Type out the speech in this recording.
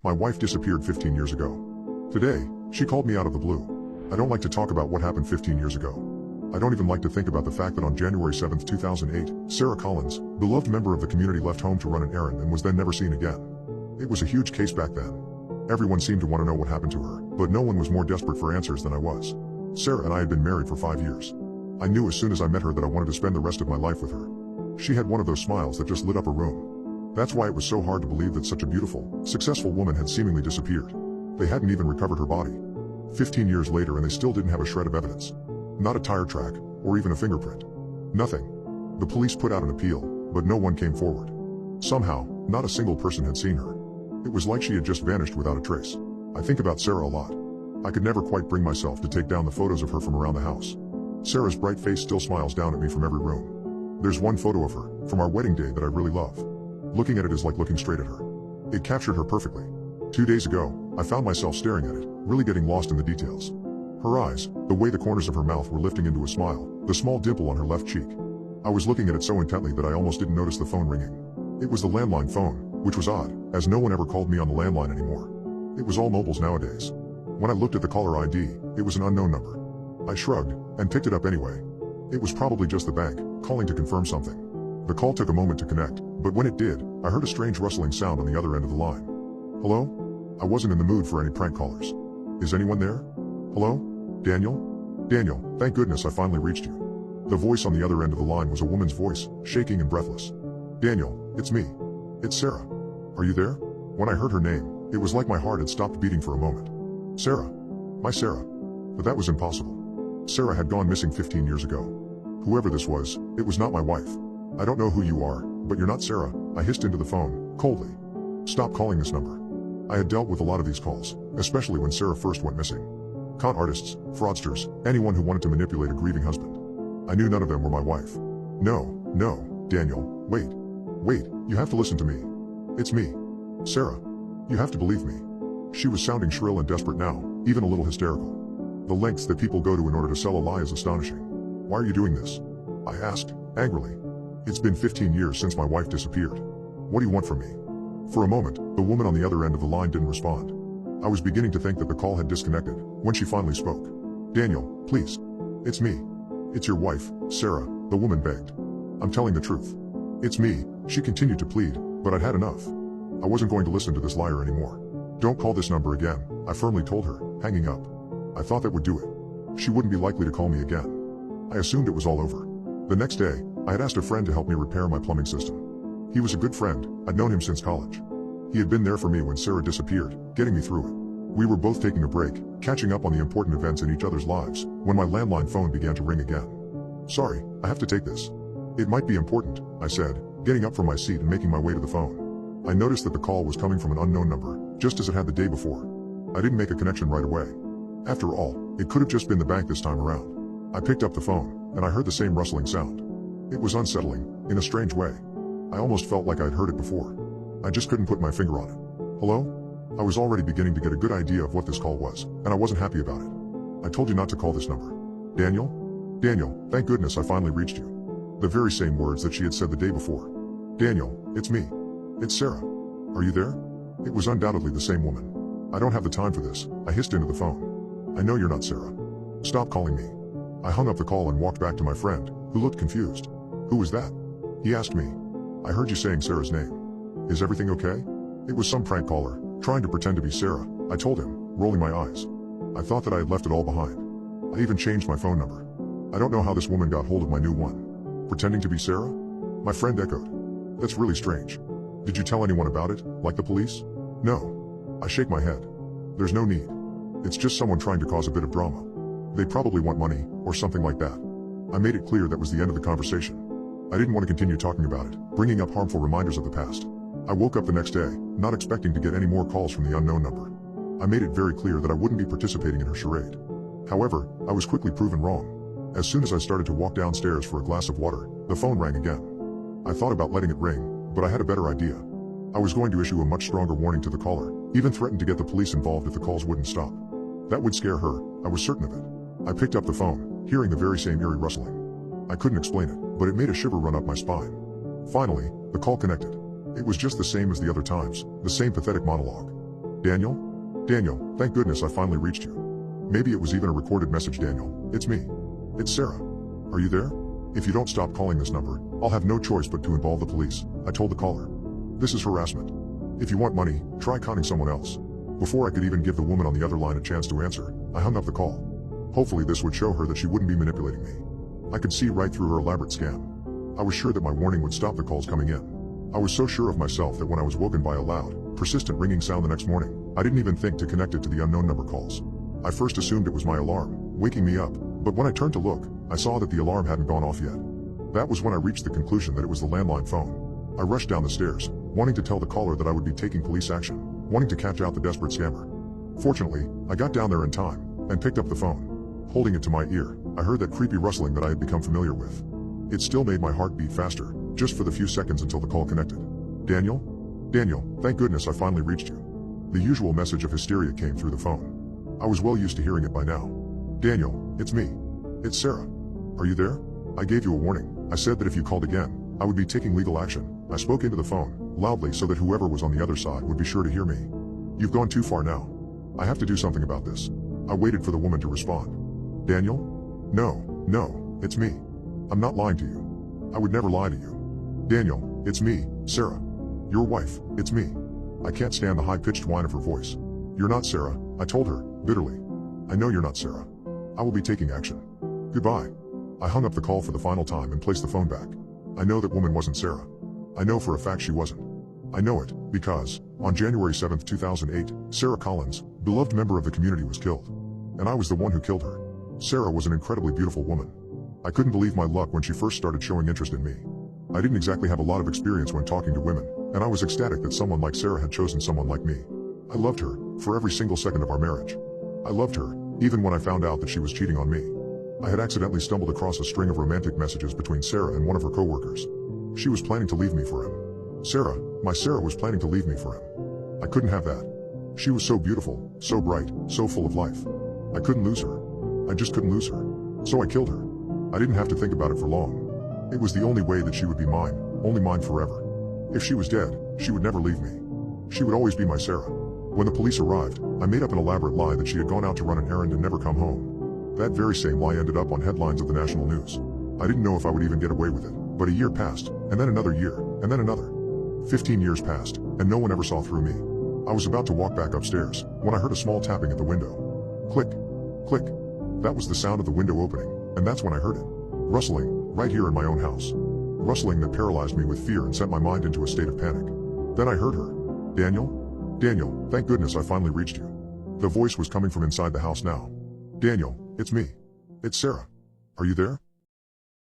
My wife disappeared 15 years ago. Today, she called me out of the blue. I don't like to talk about what happened 15 years ago. I don't even like to think about the fact that on January 7, 2008, Sarah Collins, beloved member of the community, left home to run an errand and was then never seen again. It was a huge case back then. Everyone seemed to want to know what happened to her, but no one was more desperate for answers than I was. Sarah and I had been married for 5 years. I knew as soon as I met her that I wanted to spend the rest of my life with her. She had one of those smiles that just lit up a room. That's why it was so hard to believe that such a beautiful, successful woman had seemingly disappeared. They hadn't even recovered her body. 15 years later and they still didn't have a shred of evidence. Not a tire track, or even a fingerprint. Nothing. The police put out an appeal, but no one came forward. Somehow, not a single person had seen her. It was like she had just vanished without a trace. I think about Sarah a lot. I could never quite bring myself to take down the photos of her from around the house. Sarah's bright face still smiles down at me from every room. There's one photo of her, from our wedding day, that I really love. Looking at it is like looking straight at her. It captured her perfectly. 2 days ago, I found myself staring at it, really getting lost in the details. Her eyes, the way the corners of her mouth were lifting into a smile, the small dimple on her left cheek. I was looking at it so intently that I almost didn't notice the phone ringing. It was the landline phone, which was odd, as no one ever called me on the landline anymore. It was all mobiles nowadays. When I looked at the caller ID, it was an unknown number. I shrugged, and picked it up anyway. It was probably just the bank, calling to confirm something. The call took a moment to connect, but when it did, I heard a strange rustling sound on the other end of the line. Hello? I wasn't in the mood for any prank callers. Is anyone there? Hello? Daniel? Daniel, thank goodness I finally reached you. The voice on the other end of the line was a woman's voice, shaking and breathless. Daniel, it's me. It's Sarah. Are you there? When I heard her name, it was like my heart had stopped beating for a moment. Sarah. My Sarah. But that was impossible. Sarah had gone missing 15 years ago. Whoever this was, it was not my wife. I don't know who you are, but you're not Sarah, I hissed into the phone, coldly. Stop calling this number. I had dealt with a lot of these calls, especially when Sarah first went missing. Con artists, fraudsters, anyone who wanted to manipulate a grieving husband. I knew none of them were my wife. No, Daniel, wait, you have to listen to me. It's me. Sarah. You have to believe me. She was sounding shrill and desperate now, even a little hysterical. The lengths that people go to in order to sell a lie is astonishing. Why are you doing this? I asked, angrily. It's been 15 years since my wife disappeared. What do you want from me? For a moment, the woman on the other end of the line didn't respond. I was beginning to think that the call had disconnected, when she finally spoke. Daniel, please. It's me. It's your wife, Sarah, the woman begged. I'm telling the truth. It's me, she continued to plead, but I'd had enough. I wasn't going to listen to this liar anymore. Don't call this number again, I firmly told her, hanging up. I thought that would do it. She wouldn't be likely to call me again. I assumed it was all over. The next day, I had asked a friend to help me repair my plumbing system. He was a good friend, I'd known him since college. He had been there for me when Sarah disappeared, getting me through it. We were both taking a break, catching up on the important events in each other's lives, when my landline phone began to ring again. Sorry, I have to take this. It might be important, I said, getting up from my seat and making my way to the phone. I noticed that the call was coming from an unknown number, just as it had the day before. I didn't make a connection right away. After all, it could have just been the bank this time around. I picked up the phone, and I heard the same rustling sound. It was unsettling, in a strange way. I almost felt like I'd heard it before. I just couldn't put my finger on it. Hello? I was already beginning to get a good idea of what this call was, and I wasn't happy about it. I told you not to call this number. Daniel? Daniel, thank goodness I finally reached you. The very same words that she had said the day before. Daniel, it's me. It's Sarah. Are you there? It was undoubtedly the same woman. I don't have the time for this, I hissed into the phone. I know you're not Sarah. Stop calling me. I hung up the call and walked back to my friend, who looked confused. Who was that? He asked me. I heard you saying Sarah's name. Is everything okay? It was some prank caller, trying to pretend to be Sarah, I told him, rolling my eyes. I thought that I had left it all behind. I even changed my phone number. I don't know how this woman got hold of my new one. Pretending to be Sarah? My friend echoed. That's really strange. Did you tell anyone about it, like the police? No. I shake my head. There's no need. It's just someone trying to cause a bit of drama. They probably want money, or something like that. I made it clear that was the end of the conversation. I didn't want to continue talking about it, bringing up harmful reminders of the past. I woke up the next day, not expecting to get any more calls from the unknown number. I made it very clear that I wouldn't be participating in her charade. However, I was quickly proven wrong. As soon as I started to walk downstairs for a glass of water, the phone rang again. I thought about letting it ring, but I had a better idea. I was going to issue a much stronger warning to the caller, even threatened to get the police involved if the calls wouldn't stop. That would scare her, I was certain of it. I picked up the phone, hearing the very same eerie rustling. I couldn't explain it, but it made a shiver run up my spine. Finally, the call connected. It was just the same as the other times, the same pathetic monologue. Daniel? Daniel, thank goodness I finally reached you. Maybe it was even a recorded message. Daniel, it's me. It's Sarah. Are you there? If you don't stop calling this number, I'll have no choice but to involve the police, I told the caller. This is harassment. If you want money, try conning someone else. Before I could even give the woman on the other line a chance to answer, I hung up the call. Hopefully this would show her that she wouldn't be manipulating me. I could see right through her elaborate scam. I was sure that my warning would stop the calls coming in. I was so sure of myself that when I was woken by a loud, persistent ringing sound the next morning, I didn't even think to connect it to the unknown number calls. I first assumed it was my alarm, waking me up, but when I turned to look, I saw that the alarm hadn't gone off yet. That was when I reached the conclusion that it was the landline phone. I rushed down the stairs, wanting to tell the caller that I would be taking police action, wanting to catch out the desperate scammer. Fortunately, I got down there in time, and picked up the phone. Holding it to my ear, I heard that creepy rustling that I had become familiar with. It still made my heart beat faster, just for the few seconds until the call connected. Daniel? Daniel, thank goodness I finally reached you. The usual message of hysteria came through the phone. I was well used to hearing it by now. Daniel, it's me. It's Sarah. Are you there? I gave you a warning. I said that if you called again, I would be taking legal action. I spoke into the phone, loudly so that whoever was on the other side would be sure to hear me. You've gone too far now. I have to do something about this. I waited for the woman to respond. Daniel? No, it's me. I'm not lying to you. I would never lie to you. Daniel, it's me, Sarah. Your wife, it's me. I can't stand the high-pitched whine of her voice. You're not Sarah, I told her, bitterly. I know you're not Sarah. I will be taking action. Goodbye. I hung up the call for the final time and placed the phone back. I know that woman wasn't Sarah. I know for a fact she wasn't. I know it, because, on January 7, 2008, Sarah Collins, beloved member of the community, was killed. And I was the one who killed her. Sarah was an incredibly beautiful woman. I couldn't believe my luck when she first started showing interest in me. I didn't exactly have a lot of experience when talking to women, and I was ecstatic that someone like Sarah had chosen someone like me. I loved her, for every single second of our marriage. I loved her, even when I found out that she was cheating on me. I had accidentally stumbled across a string of romantic messages between Sarah and one of her co-workers. She was planning to leave me for him. Sarah, my Sarah, was planning to leave me for him. I couldn't have that. She was so beautiful, so bright, so full of life. I couldn't lose her. I just couldn't lose her. So I killed her. I didn't have to think about it for long. It was the only way that she would be mine, only mine forever. If she was dead, she would never leave me. She would always be my Sarah. When the police arrived, I made up an elaborate lie that she had gone out to run an errand and never come home. That very same lie ended up on headlines of the national news. I didn't know if I would even get away with it, but a year passed, and then another year, and then another. 15 years passed, and no one ever saw through me. I was about to walk back upstairs, when I heard a small tapping at the window. Click, click. That was the sound of the window opening, and that's when I heard it. Rustling, right here in my own house. Rustling that paralyzed me with fear and sent my mind into a state of panic. Then I heard her. Daniel? Daniel, thank goodness I finally reached you. The voice was coming from inside the house now. Daniel, it's me. It's Sarah. Are you there?